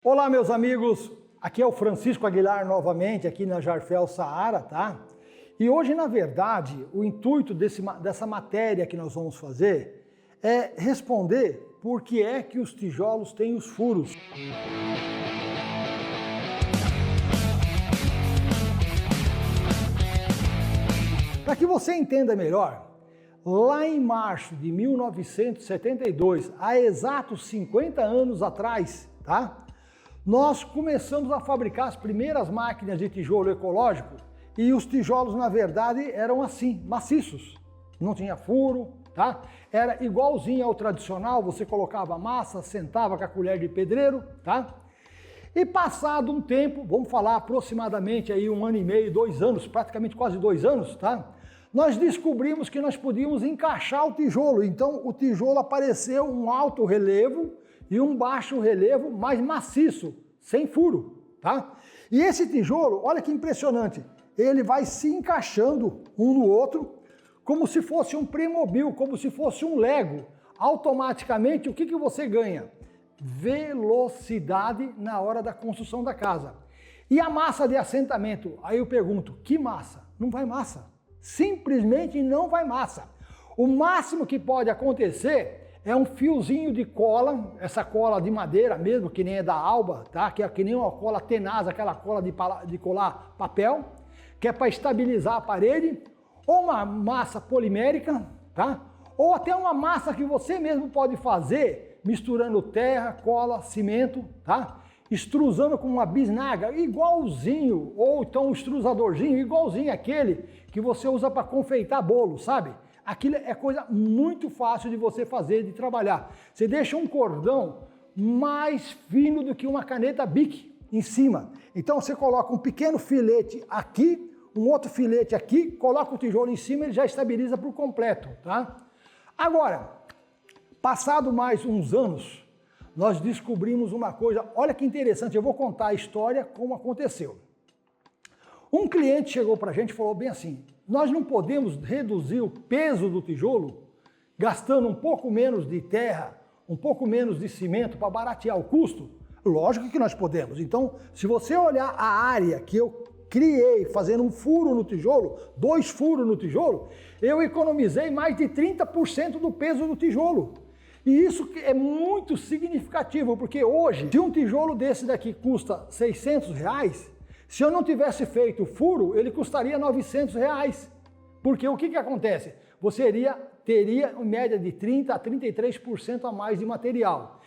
Olá, meus amigos, aqui é o Francisco Aguilar novamente, aqui na Jarfel Saara, tá? E hoje, na verdade, o intuito dessa matéria que nós vamos fazer é responder por que é que os tijolos têm os furos. Para que você entenda melhor, lá em março de 1972, há exatos 50 anos atrás, tá? Nós começamos a fabricar as primeiras máquinas de tijolo ecológico e os tijolos, na verdade, eram assim, maciços. Não tinha furo, tá? Era igualzinho ao tradicional, você colocava a massa, sentava com a colher de pedreiro, tá? E passado um tempo, vamos falar aproximadamente aí 1 ano e meio, 2 anos, praticamente quase 2 anos, tá? Nós descobrimos que nós podíamos encaixar o tijolo, então o tijolo apareceu um alto relevo e um baixo relevo mais maciço, sem furo, tá? E esse tijolo, olha que impressionante, ele vai se encaixando um no outro, como se fosse um Playmobil, como se fosse um Lego. Automaticamente, o que você ganha? Velocidade na hora da construção da casa. E a massa de assentamento? Aí eu pergunto, que massa? Não vai massa. Simplesmente não vai massa. O máximo que pode acontecer é um fiozinho de cola, essa cola de madeira mesmo, que nem é da Alba, tá? Que é que nem uma cola tenaz, aquela cola de colar papel, que é para estabilizar a parede, ou uma massa polimérica, tá? Ou até uma massa que você mesmo pode fazer, misturando terra, cola, cimento, tá? Extrusando com uma bisnaga, igualzinho, ou então um extrusadorzinho, igualzinho aquele que você usa para confeitar bolo, sabe? Aquilo é coisa muito fácil de você fazer, de trabalhar. Você deixa um cordão mais fino do que uma caneta Bic em cima. Então você coloca um pequeno filete aqui, um outro filete aqui, coloca o tijolo em cima e ele já estabiliza por completo, tá? Agora, passado mais uns anos, nós descobrimos uma coisa, olha que interessante, eu vou contar a história como aconteceu. Um cliente chegou para a gente e falou bem assim, nós não podemos reduzir o peso do tijolo gastando um pouco menos de terra, um pouco menos de cimento para baratear o custo? Lógico que nós podemos. Então, se você olhar a área que eu criei fazendo um furo no tijolo, 2 furos no tijolo, eu economizei mais de 30% do peso do tijolo. E isso é muito significativo, porque hoje, se um tijolo desse daqui custa R$600, se eu não tivesse feito o furo, ele custaria R$900. Porque o que acontece? Você teria em média de 30% a 33% a mais de material.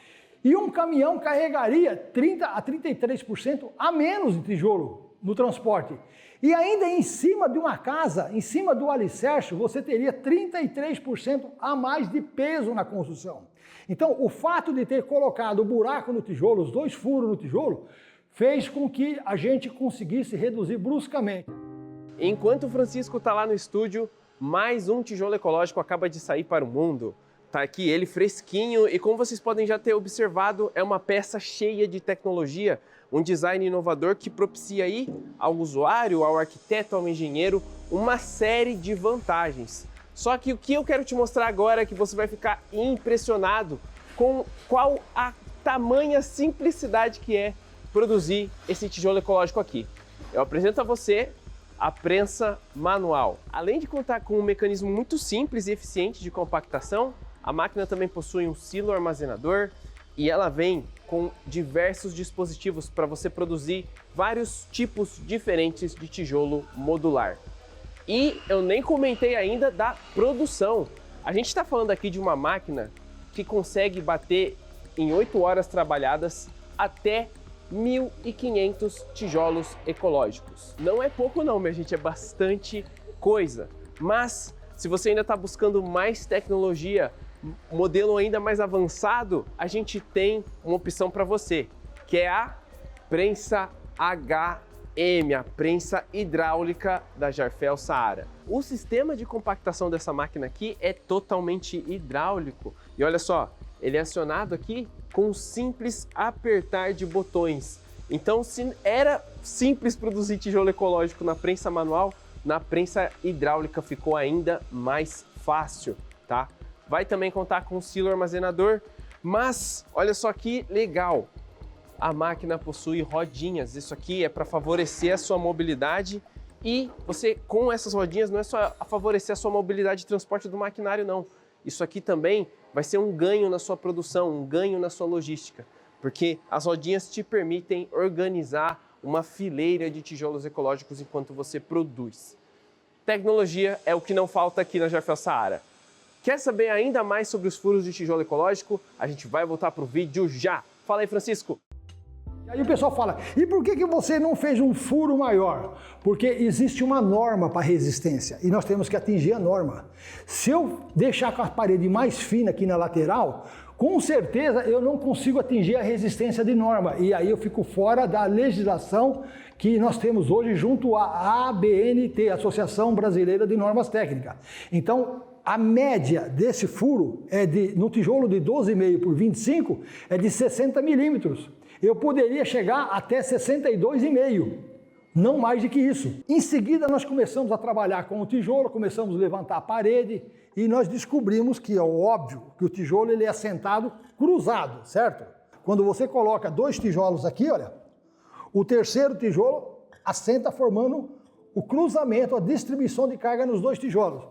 E um caminhão carregaria 30% a 33% a menos de tijolo no transporte. E ainda em cima de uma casa, em cima do alicerce, você teria 33% a mais de peso na construção. Então, o fato de ter colocado o buraco no tijolo, os 2 furos no tijolo, fez com que a gente conseguisse reduzir bruscamente. Enquanto o Francisco está lá no estúdio, mais um tijolo ecológico acaba de sair para o mundo. Tá aqui ele fresquinho e, como vocês podem já ter observado, é uma peça cheia de tecnologia, um design inovador que propicia aí ao usuário, ao arquiteto, ao engenheiro, uma série de vantagens. Só que o que eu quero te mostrar agora é que você vai ficar impressionado com qual a tamanha simplicidade que é produzir esse tijolo ecológico aqui. Eu apresento a você a prensa manual. Além de contar com um mecanismo muito simples e eficiente de compactação, a máquina também possui um silo armazenador e ela vem com diversos dispositivos para você produzir vários tipos diferentes de tijolo modular. E eu nem comentei ainda da produção. A gente está falando aqui de uma máquina que consegue bater em 8 horas trabalhadas até 1.500 tijolos ecológicos. Não é pouco não, minha gente, é bastante coisa. Mas se você ainda está buscando mais tecnologia, modelo ainda mais avançado, a gente tem uma opção para você, que é a prensa HM, a prensa hidráulica da Jarfel Saara. O sistema de compactação dessa máquina aqui é totalmente hidráulico. E olha só, ele é acionado aqui com um simples apertar de botões. Então, se era simples produzir tijolo ecológico na prensa manual, na prensa hidráulica ficou ainda mais fácil, tá? Vai também contar com um silo armazenador, mas olha só que legal. a máquina possui rodinhas. Isso aqui é para favorecer a sua mobilidade e você, com essas rodinhas, não é só favorecer a sua mobilidade de transporte do maquinário, não. Isso aqui também vai ser um ganho na sua produção, um ganho na sua logística, porque as rodinhas te permitem organizar uma fileira de tijolos ecológicos enquanto você produz. Tecnologia é o que não falta aqui na Jafel Saara. Quer saber ainda mais sobre os furos de tijolo ecológico? A gente vai voltar para o vídeo já. Fala aí, Francisco. Aí o pessoal fala, e por que você não fez um furo maior? Porque existe uma norma para resistência e nós temos que atingir a norma. Se eu deixar com a parede mais fina aqui na lateral, com certeza eu não consigo atingir a resistência de norma e aí eu fico fora da legislação que nós temos hoje junto à ABNT, Associação Brasileira de Normas Técnicas. Então, a média desse furo no tijolo de 12,5 por 25 é de 60 milímetros. Eu poderia chegar até 62,5, não mais do que isso. Em seguida, nós começamos a trabalhar com o tijolo, começamos a levantar a parede e nós descobrimos que é óbvio que o tijolo ele é assentado cruzado, certo? Quando você coloca dois tijolos aqui, olha, o terceiro tijolo assenta formando o cruzamento, a distribuição de carga nos dois tijolos.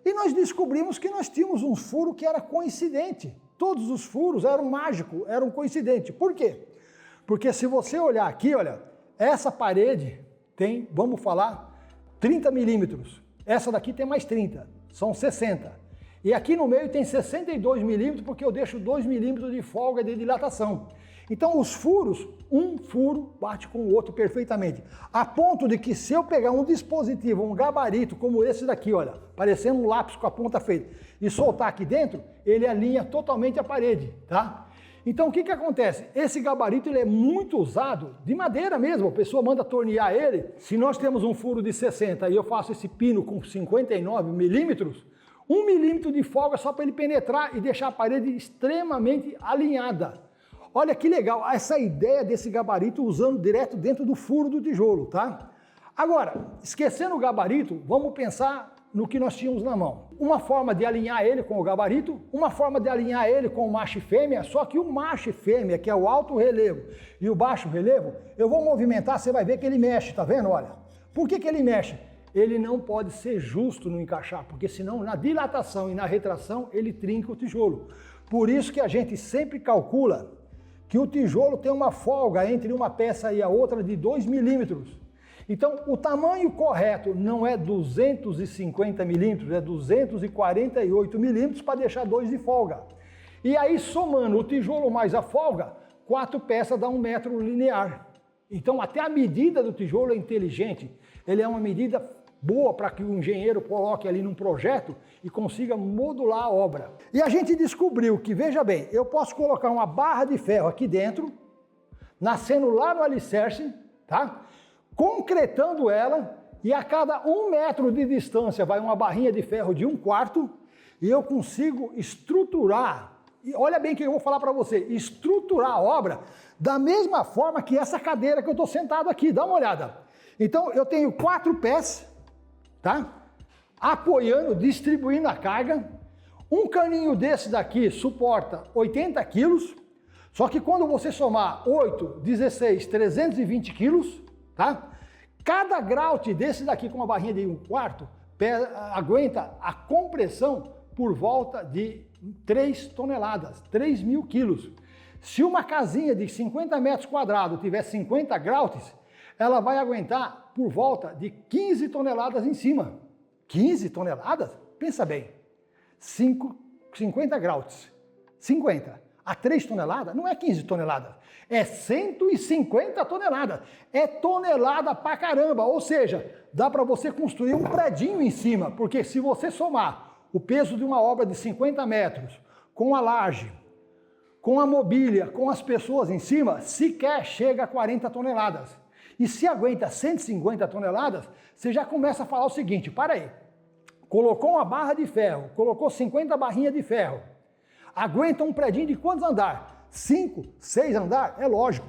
E nós descobrimos que nós tínhamos um furo que era coincidente. Todos os furos eram mágicos, eram coincidentes. Por quê? Porque se você olhar aqui, olha, essa parede tem, vamos falar, 30 milímetros. Essa daqui tem mais 30, são 60. E aqui no meio tem 62 milímetros, porque eu deixo 2 milímetros de folga de dilatação. Então os furos, um furo bate com o outro perfeitamente. A ponto de que se eu pegar um dispositivo, um gabarito como esse daqui, olha, parecendo um lápis com a ponta feita, e soltar aqui dentro, ele alinha totalmente a parede, tá? Então o que acontece? Esse gabarito ele é muito usado de madeira mesmo, a pessoa manda tornear ele. Se nós temos um furo de 60 e eu faço esse pino com 59 milímetros, 1 milímetro de folga só para ele penetrar e deixar a parede extremamente alinhada. Olha que legal, essa ideia desse gabarito usando direto dentro do furo do tijolo, tá? Agora, esquecendo o gabarito, vamos pensar no que nós tínhamos na mão. Uma forma de alinhar ele com o gabarito, uma forma de alinhar ele com o macho e fêmea, só que o macho e fêmea, que é o alto relevo e o baixo relevo, eu vou movimentar, você vai ver que ele mexe, tá vendo? Olha, por que ele mexe? Ele não pode ser justo no encaixar, porque senão na dilatação e na retração ele trinca o tijolo. Por isso que a gente sempre calcula que o tijolo tem uma folga entre uma peça e a outra de 2 milímetros. Então, o tamanho correto não é 250 milímetros, é 248 milímetros para deixar 2 de folga. E aí, somando o tijolo mais a folga, 4 peças dá 1 metro linear. Então, até a medida do tijolo é inteligente. Ele é uma medida boa para que o engenheiro coloque ali num projeto e consiga modular a obra. E a gente descobriu que, veja bem, eu posso colocar uma barra de ferro aqui dentro, nascendo lá no alicerce, tá? Concretando ela, e a cada 1 metro de distância vai uma barrinha de ferro de 1/4, e eu consigo estruturar, e olha bem o que eu vou falar para você, estruturar a obra da mesma forma que essa cadeira que eu estou sentado aqui, dá uma olhada. Então eu tenho 4 pés, tá? Apoiando, distribuindo a carga, um caninho desse daqui suporta 80 quilos, só que quando você somar 8, 16, 320 quilos, tá? Cada grout desse daqui com uma barrinha de 1/4 aguenta a compressão por volta de 3 toneladas, 3.000 quilos. Se uma casinha de 50 metros quadrados tiver 50 grouts, ela vai aguentar por volta de 15 toneladas em cima. 15 toneladas? Pensa bem, 50 grouts, 50 a 3 toneladas, não é 15 toneladas. É 150 toneladas, é tonelada pra caramba, ou seja, dá para você construir um predinho em cima, porque se você somar o peso de uma obra de 50 metros, com a laje, com a mobília, com as pessoas em cima, sequer chega a 40 toneladas. E se aguenta 150 toneladas, você já começa a falar o seguinte, para aí, colocou uma barra de ferro, colocou 50 barrinhas de ferro, aguenta um predinho de quantos andares? 5, 6 andar? É lógico.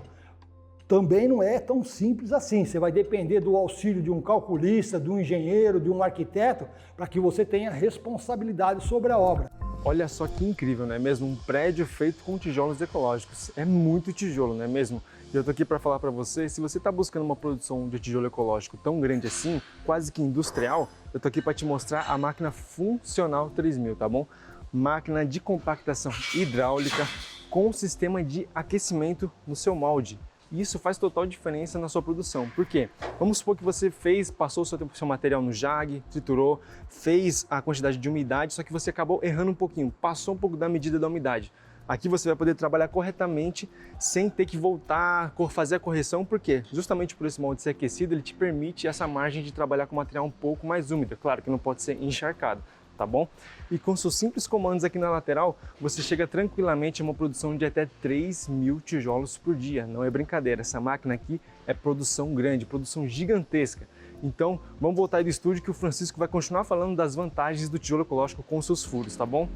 Também não é tão simples assim. Você vai depender do auxílio de um calculista, de um engenheiro, de um arquiteto, para que você tenha responsabilidade sobre a obra. Olha só que incrível, não é mesmo? Um prédio feito com tijolos ecológicos. É muito tijolo, não é mesmo? E eu tô aqui para falar para você, se você está buscando uma produção de tijolo ecológico tão grande assim, quase que industrial, eu tô aqui para te mostrar a máquina Funcional 3000, tá bom? Máquina de compactação hidráulica com sistema de aquecimento no seu molde. Isso faz total diferença na sua produção. Por quê? Vamos supor que você passou o seu material no JAG, triturou, fez a quantidade de umidade, só que você acabou errando um pouquinho, passou um pouco da medida da umidade. Aqui você vai poder trabalhar corretamente sem ter que voltar, fazer a correção, porque justamente por esse molde ser aquecido, ele te permite essa margem de trabalhar com material um pouco mais úmido. Claro que não pode ser encharcado, tá bom? E com seus simples comandos aqui na lateral, você chega tranquilamente a uma produção de até 3.000 tijolos por dia. Não é brincadeira, essa máquina aqui é produção grande, produção gigantesca. Então, vamos voltar aí do estúdio que o Francisco vai continuar falando das vantagens do tijolo ecológico com seus furos, tá bom?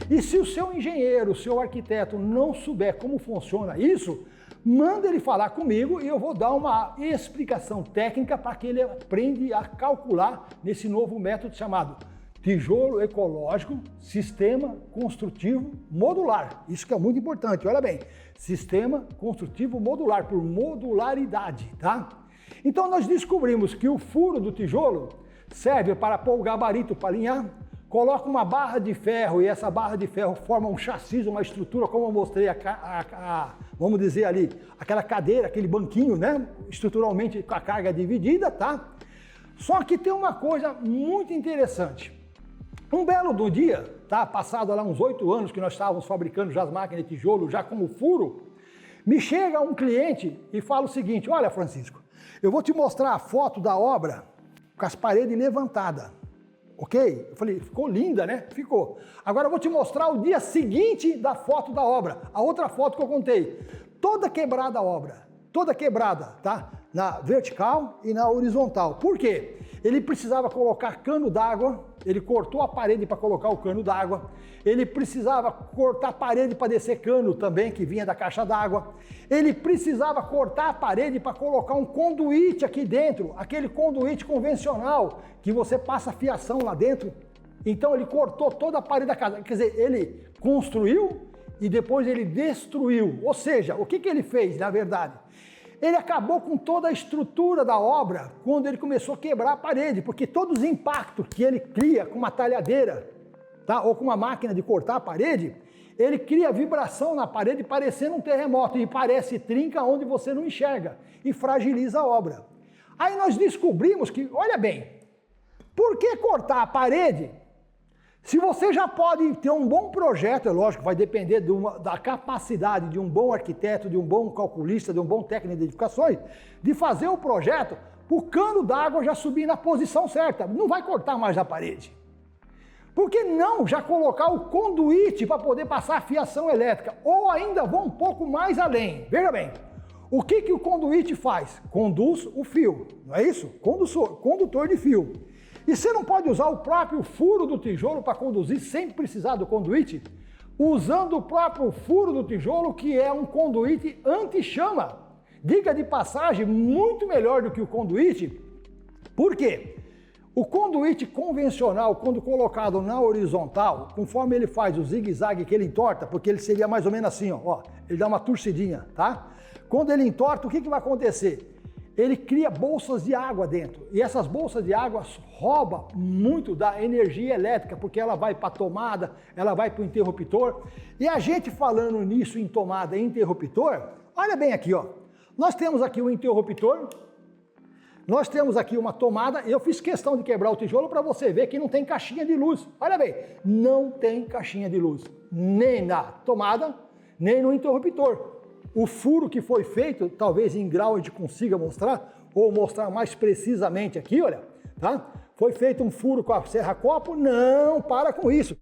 E se o seu engenheiro, o seu arquiteto não souber como funciona isso, manda ele falar comigo e eu vou dar uma explicação técnica para que ele aprenda a calcular nesse novo método chamado tijolo ecológico, sistema construtivo modular. Isso que é muito importante, olha bem, sistema construtivo modular, por modularidade, tá? Então nós descobrimos que o furo do tijolo serve para pôr o gabarito para alinhar, coloca uma barra de ferro e essa barra de ferro forma um chassi, uma estrutura, como eu mostrei, vamos dizer ali, aquela cadeira, aquele banquinho, né? Estruturalmente com a carga dividida, tá? Só que tem uma coisa muito interessante. Um belo do dia, tá? Passado lá uns 8 anos que nós estávamos fabricando já as máquinas de tijolo, já como furo, me chega um cliente e fala o seguinte: olha, Francisco, eu vou te mostrar a foto da obra com as paredes levantadas. Ok? Eu falei, ficou linda, né? Ficou. Agora eu vou te mostrar o dia seguinte da foto da obra, a outra foto que eu contei. Toda quebrada a obra, toda quebrada, tá? Na vertical e na horizontal. Por quê? Ele precisava colocar cano d'água, ele cortou a parede para colocar o cano d'água, ele precisava cortar a parede para descer cano também, que vinha da caixa d'água, ele precisava cortar a parede para colocar um conduíte aqui dentro, aquele conduíte convencional, que você passa fiação lá dentro. Então ele cortou toda a parede da casa, quer dizer, ele construiu e depois ele destruiu. Ou seja, o que ele fez, na verdade? Ele acabou com toda a estrutura da obra quando ele começou a quebrar a parede, porque todos os impactos que ele cria com uma talhadeira, tá? Ou com uma máquina de cortar a parede, ele cria vibração na parede parecendo um terremoto e parece trinca onde você não enxerga e fragiliza a obra. Aí nós descobrimos que, olha bem, por que cortar a parede? Se você já pode ter um bom projeto, é lógico, vai depender da capacidade de um bom arquiteto, de um bom calculista, de um bom técnico de edificações, de fazer o projeto, o cano d'água já subir na posição certa, não vai cortar mais a parede. Por que não já colocar o conduíte para poder passar a fiação elétrica? Ou ainda vou um pouco mais além. Veja bem, o que o conduíte faz? Conduz o fio, não é isso? Condutor de fio. E você não pode usar o próprio furo do tijolo para conduzir sem precisar do conduíte? Usando o próprio furo do tijolo, que é um conduíte anti-chama. Diga de passagem, muito melhor do que o conduíte. Por quê? O conduíte convencional, quando colocado na horizontal, conforme ele faz o zigue-zague que ele entorta, porque ele seria mais ou menos assim, ó, ele dá uma torcidinha, tá? Quando ele entorta, o que vai acontecer? Ele cria bolsas de água dentro, e essas bolsas de água roubam muito da energia elétrica, porque ela vai para a tomada, ela vai para o interruptor, e a gente falando nisso em tomada e interruptor, olha bem aqui, ó, nós temos aqui um interruptor, nós temos aqui uma tomada, e eu fiz questão de quebrar o tijolo para você ver que não tem caixinha de luz, olha bem, não tem caixinha de luz, nem na tomada, nem no interruptor. O furo que foi feito, talvez em grau a gente consiga mostrar, ou mostrar mais precisamente aqui, olha, tá? Foi feito um furo com a serra-copo? Não, para com isso.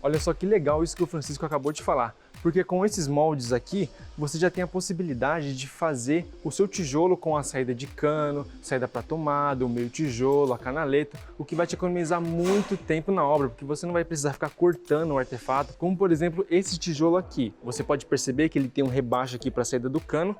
Olha só que legal isso que o Francisco acabou de falar, porque com esses moldes aqui, você já tem a possibilidade de fazer o seu tijolo com a saída de cano, saída para tomada, o meio tijolo, a canaleta, o que vai te economizar muito tempo na obra, porque você não vai precisar ficar cortando o artefato, como por exemplo esse tijolo aqui. Você pode perceber que ele tem um rebaixo aqui para a saída do cano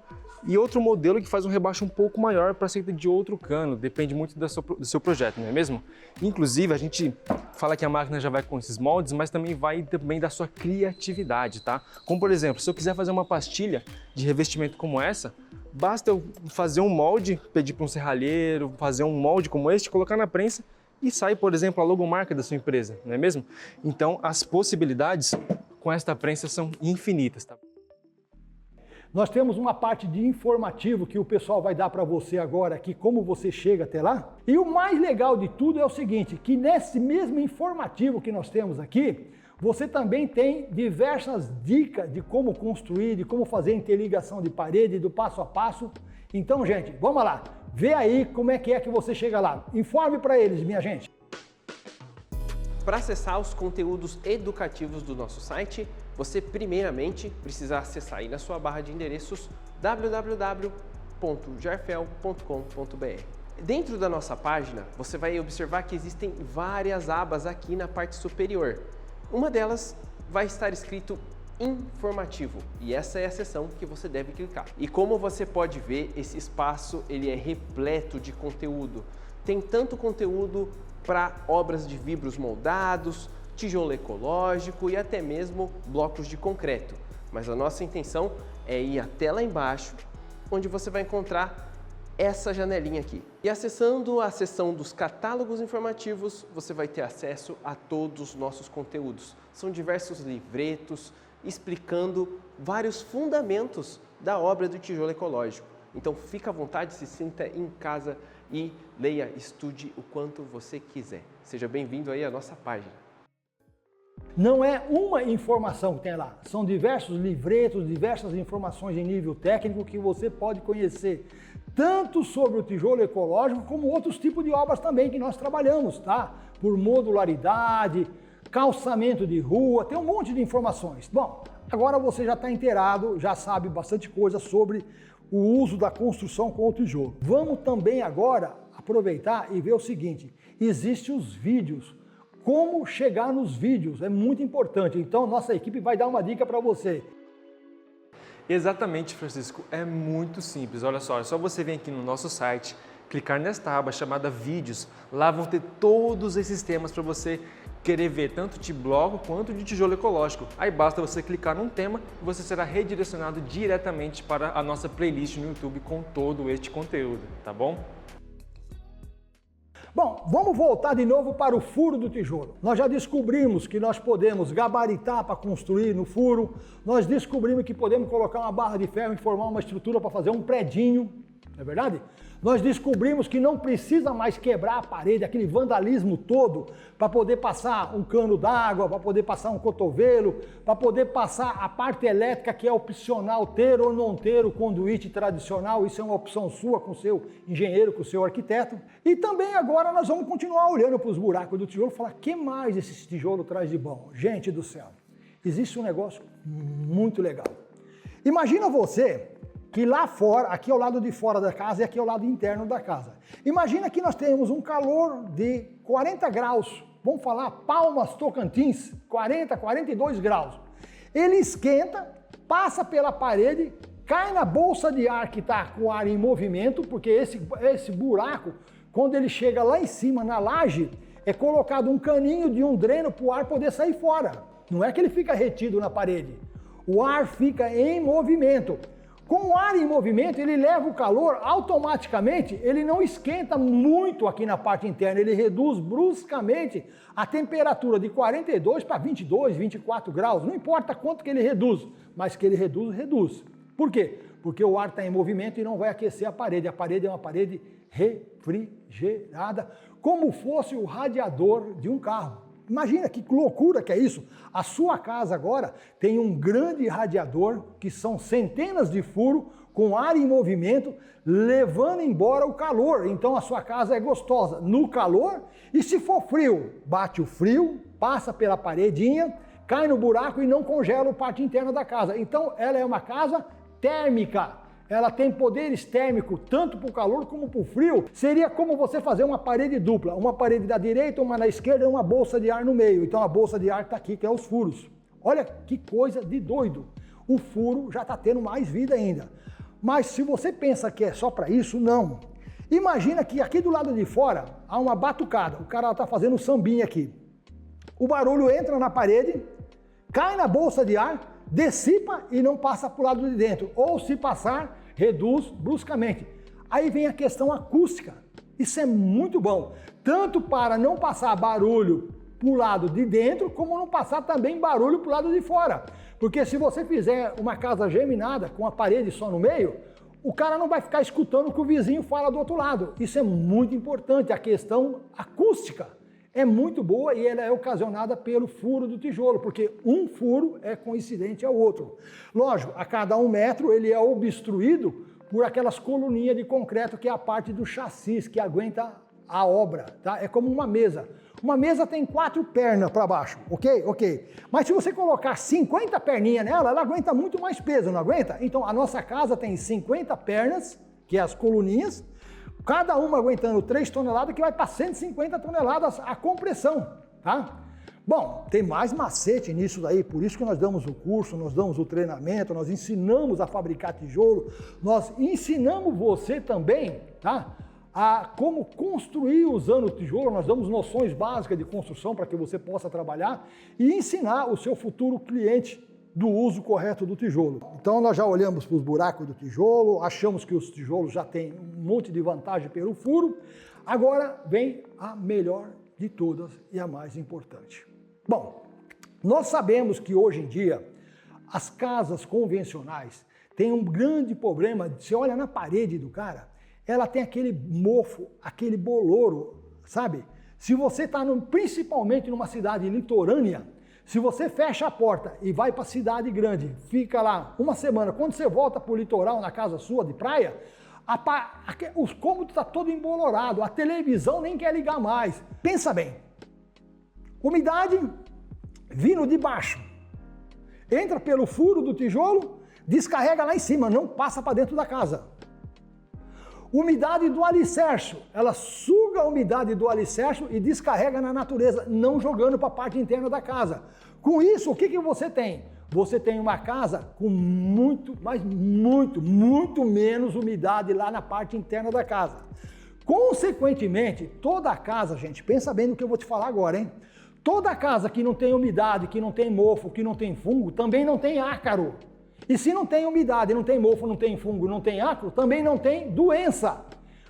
e outro modelo que faz um rebaixo um pouco maior para a saída de outro cano, depende muito do seu projeto, não é mesmo? Inclusive, a gente fala que a máquina já vai com esses moldes, mas também vai da sua criatividade, tá? Como por exemplo, se eu quiser fazer uma pastilha cartilha de revestimento como essa, basta eu fazer um molde, pedir para um serralheiro, fazer um molde como este, colocar na prensa e sai, por exemplo, a logomarca da sua empresa, não é mesmo? Então, as possibilidades com esta prensa são infinitas, tá? Nós temos uma parte de informativo que o pessoal vai dar para você agora aqui, como você chega até lá. E o mais legal de tudo é o seguinte, que nesse mesmo informativo que nós temos aqui, você também tem diversas dicas de como construir, de como fazer interligação de parede, do passo a passo. Então, gente, vamos lá. Vê aí como é que você chega lá. Informe para eles, minha gente. Para acessar os conteúdos educativos do nosso site, você primeiramente precisa acessar aí na sua barra de endereços www.jarfel.com.br. Dentro da nossa página, você vai observar que existem várias abas aqui na parte superior. Uma delas vai estar escrito informativo e essa é a seção que você deve clicar. E como você pode ver, esse espaço ele é repleto de conteúdo. Tem tanto conteúdo para obras de vidros moldados, tijolo ecológico e até mesmo blocos de concreto. Mas a nossa intenção é ir até lá embaixo, onde você vai encontrar essa janelinha aqui. E acessando a seção dos catálogos informativos, você vai ter acesso a todos os nossos conteúdos. São diversos livretos explicando vários fundamentos da obra do tijolo ecológico. Então fica à vontade, se sinta em casa e leia, estude o quanto você quiser. Seja bem-vindo aí à nossa página. Não é uma informação que tem lá, são diversos livretos, diversas informações em nível técnico que você pode conhecer, tanto sobre o tijolo ecológico como outros tipos de obras também que nós trabalhamos, tá? Por modularidade, calçamento de rua, tem um monte de informações. Bom, agora você já está inteirado, já sabe bastante coisa sobre o uso da construção com o tijolo. Vamos também agora aproveitar e ver o seguinte, existem os vídeos, como chegar nos vídeos, é muito importante, então nossa equipe vai dar uma dica para você. Exatamente, Francisco, é muito simples, olha só, é só você vir aqui no nosso site, clicar nesta aba chamada vídeos, lá vão ter todos esses temas para você querer ver tanto de bloco quanto de tijolo ecológico. Aí basta você clicar num tema e você será redirecionado diretamente para a nossa playlist no YouTube com todo este conteúdo, tá bom? Bom, vamos voltar de novo para o furo do tijolo. Nós já descobrimos que nós podemos gabaritar para construir no furo, nós descobrimos que podemos colocar uma barra de ferro e formar uma estrutura para fazer um predinho, não é verdade? Nós descobrimos que não precisa mais quebrar a parede, aquele vandalismo todo, para poder passar um cano d'água, para poder passar um cotovelo, para poder passar a parte elétrica que é opcional ter ou não ter o conduíte tradicional, isso é uma opção sua com o seu engenheiro, com o seu arquiteto. E também agora nós vamos continuar olhando para os buracos do tijolo e falar, o que mais esse tijolo traz de bom? Gente do céu, existe um negócio muito legal. Imagina você que lá fora, aqui ao lado de fora da casa e aqui ao lado interno da casa. Imagina que nós temos um calor de 40 graus, vamos falar Palmas, Tocantins, 40, 42 graus. Ele esquenta, passa pela parede, cai na bolsa de ar que está com o ar em movimento, porque esse buraco, quando ele chega lá em cima na laje, é colocado um caninho de um dreno para o ar poder sair fora. Não é que ele fica retido na parede, o ar fica em movimento. Com o ar em movimento, ele leva o calor automaticamente, ele não esquenta muito aqui na parte interna, ele reduz bruscamente a temperatura de 42 para 22, 24 graus, não importa quanto que ele reduz, mas que ele reduz, reduz. Por quê? Porque o ar está em movimento e não vai aquecer a parede é uma parede refrigerada, como fosse o radiador de um carro. Imagina que loucura que é isso. A sua casa agora tem um grande radiador, que são centenas de furos, com ar em movimento, levando embora o calor. Então a sua casa é gostosa no calor e se for frio, bate o frio, passa pela paredinha, cai no buraco e não congela a parte interna da casa. Então ela é uma casa térmica. Ela tem poderes térmicos tanto para o calor como para o frio. Seria como você fazer uma parede dupla, uma parede da direita, uma na esquerda e uma bolsa de ar no meio. Então a bolsa de ar está aqui, que é os furos. Olha que coisa de doido. O furo já está tendo mais vida ainda. Mas se você pensa que é só para isso, não. Imagina que aqui do lado de fora há uma batucada. O cara está fazendo um sambinha aqui. O barulho entra na parede, cai na bolsa de ar, dissipa e não passa para o lado de dentro, ou se passar, reduz bruscamente. Aí vem a questão acústica. Isso é muito bom, tanto para não passar barulho para o lado de dentro, como não passar também barulho para o lado de fora. Porque se você fizer uma casa geminada com a parede só no meio, o cara não vai ficar escutando o que o vizinho fala do outro lado. Isso é muito importante, a questão acústica é muito boa e ela é ocasionada pelo furo do tijolo, porque um furo é coincidente ao outro. Lógico, a cada 1 metro ele é obstruído por aquelas coluninhas de concreto que é a parte do chassi que aguenta a obra, tá? É como uma mesa. Uma mesa tem 4 pernas para baixo, ok? Ok. Mas se você colocar 50 perninhas nela, ela aguenta muito mais peso, não aguenta? Então a nossa casa tem 50 pernas, que é as coluninhas, cada uma aguentando 3 toneladas, que vai para 150 toneladas a compressão, tá? Bom, tem mais macete nisso daí, por isso que nós damos o curso, nós damos o treinamento, nós ensinamos a fabricar tijolo, nós ensinamos você também, tá? A como construir usando o tijolo, nós damos noções básicas de construção para que você possa trabalhar e ensinar o seu futuro cliente do uso correto do tijolo. Então nós já olhamos para os buracos do tijolo, achamos que os tijolos já têm um monte de vantagem pelo furo, agora vem a melhor de todas e a mais importante. Bom, nós sabemos que hoje em dia as casas convencionais têm um grande problema, você olha na parede do cara, ela tem aquele mofo, aquele boloro, sabe? Se você está principalmente numa cidade litorânea, se você fecha a porta e vai para a cidade grande, fica lá uma semana, quando você volta para o litoral, na casa sua de praia, os cômodos estão todo embolorado, a televisão nem quer ligar mais. Pensa bem, umidade vindo de baixo, entra pelo furo do tijolo, descarrega lá em cima, não passa para dentro da casa. Umidade do alicerce, ela suga a umidade do alicerce e descarrega na natureza, não jogando para a parte interna da casa. Com isso, o que você tem? Você tem uma casa com muito menos umidade lá na parte interna da casa. Consequentemente, toda a casa, gente, pensa bem no que eu vou te falar agora, hein? Toda casa que não tem umidade, que não tem mofo, que não tem fungo, também não tem ácaro. E se não tem umidade, não tem mofo, não tem fungo, não tem ácaro, também não tem doença.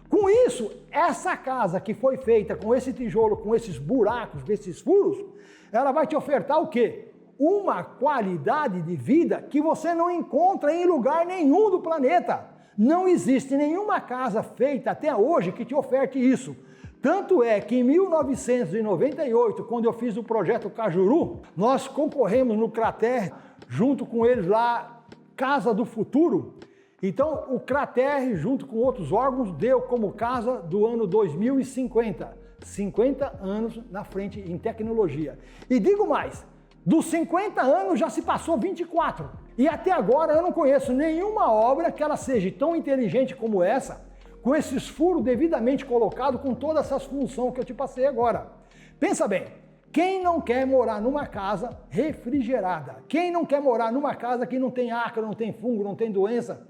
Com isso, essa casa que foi feita com esse tijolo, com esses buracos, com esses furos, ela vai te ofertar o quê? Uma qualidade de vida que você não encontra em lugar nenhum do planeta. Não existe nenhuma casa feita até hoje que te oferte isso. Tanto é que em 1998, quando eu fiz o projeto Cajuru, nós concorremos no Crater, junto com eles lá, Casa do Futuro. Então, o Crater, junto com outros órgãos, deu como casa do ano 2050. 50 anos na frente em tecnologia. E digo mais, dos 50 anos já se passou 24. E até agora eu não conheço nenhuma obra que ela seja tão inteligente como essa, com esses furos devidamente colocados, com todas essas funções que eu te passei agora. Pensa bem, quem não quer morar numa casa refrigerada? Quem não quer morar numa casa que não tem ácaro, não tem fungo, não tem doença?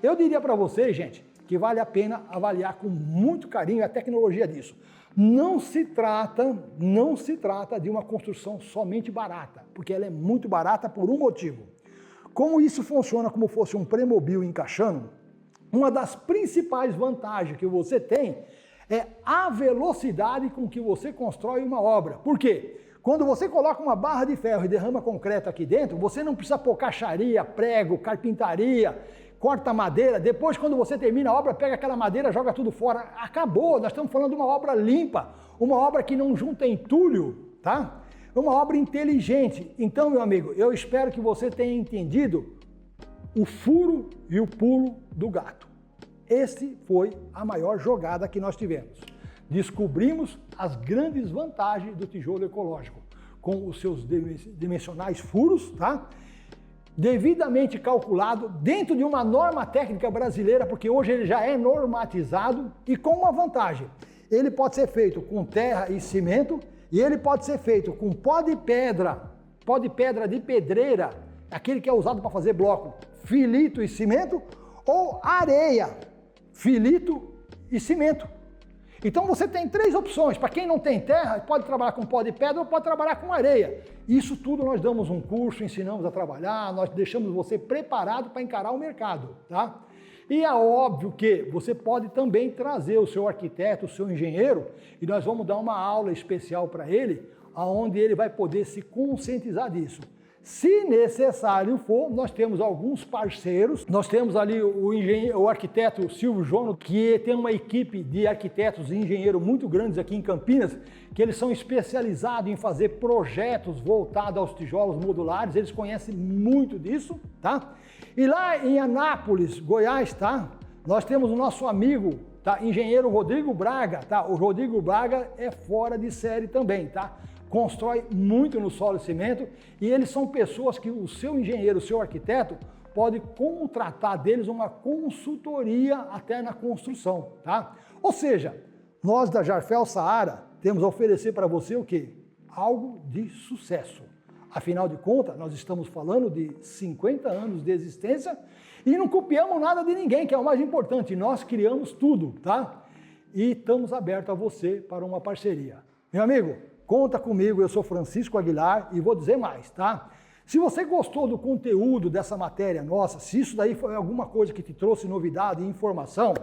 Eu diria para vocês, gente, que vale a pena avaliar com muito carinho a tecnologia disso. Não se trata de uma construção somente barata, porque ela é muito barata por um motivo. Como isso funciona como fosse um Prêmobile encaixando, uma das principais vantagens que você tem é a velocidade com que você constrói uma obra. Por quê? Quando você coloca uma barra de ferro e derrama concreto aqui dentro, você não precisa pôr caixaria, prego, carpintaria, corta madeira. Depois, quando você termina a obra, pega aquela madeira, joga tudo fora. Acabou, nós estamos falando de uma obra limpa, uma obra que não junta entulho, tá? Uma obra inteligente. Então, meu amigo, eu espero que você tenha entendido o furo e o pulo do gato. Esse foi a maior jogada que nós tivemos. Descobrimos as grandes vantagens do tijolo ecológico, com os seus dimensionais furos, tá? Devidamente calculado dentro de uma norma técnica brasileira, porque hoje ele já é normatizado e com uma vantagem. Ele pode ser feito com terra e cimento e ele pode ser feito com pó de pedra de pedreira, aquele que é usado para fazer bloco, filito e cimento, ou areia, filito e cimento. Então você tem 3 opções. Para quem não tem terra, pode trabalhar com pó de pedra ou pode trabalhar com areia. Isso tudo nós damos um curso, ensinamos a trabalhar, nós deixamos você preparado para encarar o mercado, tá? E é óbvio que você pode também trazer o seu arquiteto, o seu engenheiro, e nós vamos dar uma aula especial para ele, onde ele vai poder se conscientizar disso. Se necessário for, nós temos alguns parceiros, nós temos ali o arquiteto Silvio Jono, que tem uma equipe de arquitetos e engenheiros muito grandes aqui em Campinas, que eles são especializados em fazer projetos voltados aos tijolos modulares, eles conhecem muito disso, tá? E lá em Anápolis, Goiás, tá? Nós temos o nosso amigo, tá? Engenheiro Rodrigo Braga, tá? O Rodrigo Braga é fora de série também, tá? Constrói muito no solo e cimento e eles são pessoas que o seu engenheiro, o seu arquiteto, pode contratar deles uma consultoria até na construção, tá? Ou seja, nós da Jarfel Saara temos a oferecer para você o quê? Algo de sucesso. Afinal de contas, nós estamos falando de 50 anos de existência e não copiamos nada de ninguém, que é o mais importante. Nós criamos tudo, tá? E estamos abertos a você para uma parceria. Meu amigo, conta comigo, eu sou Francisco Aguilar e vou dizer mais, tá? Se você gostou do conteúdo dessa matéria nossa, se isso daí foi alguma coisa que te trouxe novidade e informação,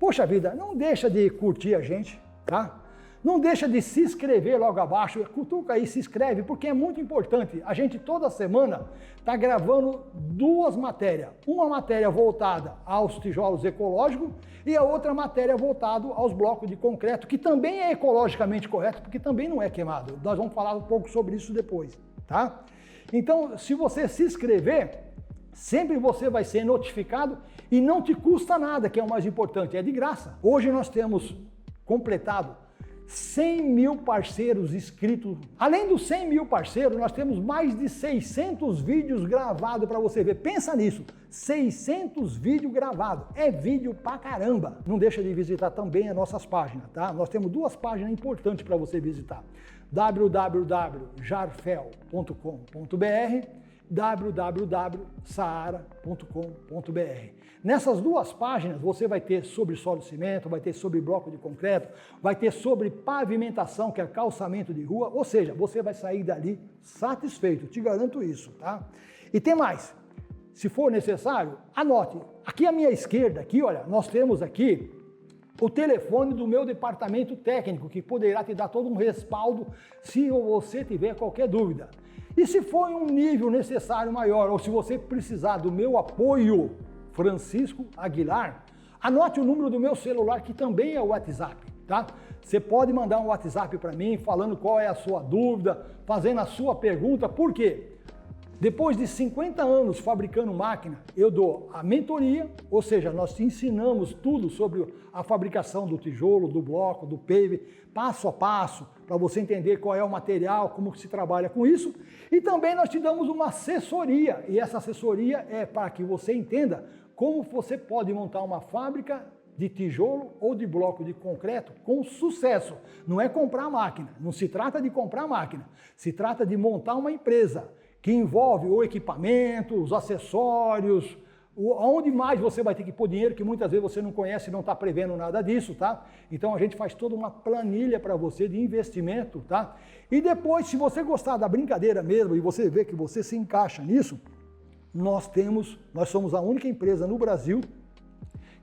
poxa vida, não deixa de curtir a gente, tá? Não deixa de se inscrever logo abaixo, cutuca aí, se inscreve, porque é muito importante. A gente toda semana está gravando 2 matérias. Uma matéria voltada aos tijolos ecológicos e a outra matéria voltada aos blocos de concreto, que também é ecologicamente correto, porque também não é queimado. Nós vamos falar um pouco sobre isso depois, tá? Então, se você se inscrever, sempre você vai ser notificado e não te custa nada, que é o mais importante, é de graça. Hoje nós temos completado 100 mil parceiros inscritos. Além dos 100 mil parceiros, nós temos mais de 600 vídeos gravados para você ver. Pensa nisso, 600 vídeos gravados. É vídeo pra caramba. Não deixa de visitar também as nossas páginas, tá? Nós temos 2 páginas importantes para você visitar. www.jarfel.com.br, www.saara.com.br. Nessas 2 páginas você vai ter sobre solo e cimento, vai ter sobre bloco de concreto, vai ter sobre pavimentação, que é calçamento de rua, ou seja, você vai sair dali satisfeito, te garanto isso, tá? E tem mais, se for necessário, anote, aqui à minha esquerda, aqui, olha, nós temos aqui o telefone do meu departamento técnico, que poderá te dar todo um respaldo se você tiver qualquer dúvida. E se for em um nível necessário maior, ou se você precisar do meu apoio, Francisco Aguilar, anote o número do meu celular, que também é o WhatsApp, tá? Você pode mandar um WhatsApp para mim, falando qual é a sua dúvida, fazendo a sua pergunta, por quê? Depois de 50 anos fabricando máquina, eu dou a mentoria, ou seja, nós te ensinamos tudo sobre a fabricação do tijolo, do bloco, do pave, passo a passo, para você entender qual é o material, como se trabalha com isso. E também nós te damos uma assessoria, e essa assessoria é para que você entenda como você pode montar uma fábrica de tijolo ou de bloco de concreto com sucesso. Não é comprar a máquina, não se trata de comprar a máquina, se trata de montar uma empresa que envolve o equipamento, os acessórios, onde mais você vai ter que pôr dinheiro, que muitas vezes você não conhece e não está prevendo nada disso, tá? Então a gente faz toda uma planilha para você de investimento, tá? E depois, se você gostar da brincadeira mesmo e você vê que você se encaixa nisso, nós somos a única empresa no Brasil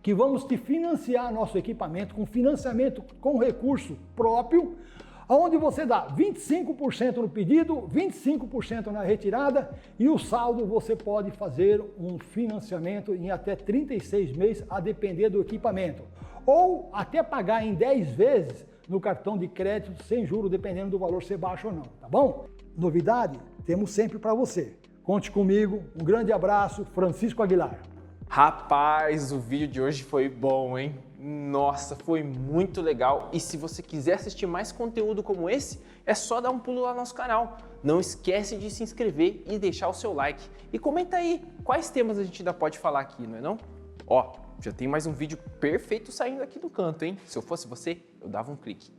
que vamos te financiar nosso equipamento com financiamento com recurso próprio, onde você dá 25% no pedido, 25% na retirada e o saldo você pode fazer um financiamento em até 36 meses, a depender do equipamento. Ou até pagar em 10 vezes no cartão de crédito sem juros, dependendo do valor ser baixo ou não, tá bom? Novidade, temos sempre para você. Conte comigo, um grande abraço, Francisco Aguilar. Rapaz, o vídeo de hoje foi bom, hein? Nossa, foi muito legal. E se você quiser assistir mais conteúdo como esse, é só dar um pulo lá no nosso canal. Não esquece de se inscrever e deixar o seu like. E comenta aí quais temas a gente ainda pode falar aqui, não é não? Ó, já tem mais um vídeo perfeito saindo aqui do canto, hein? Se eu fosse você, eu dava um clique.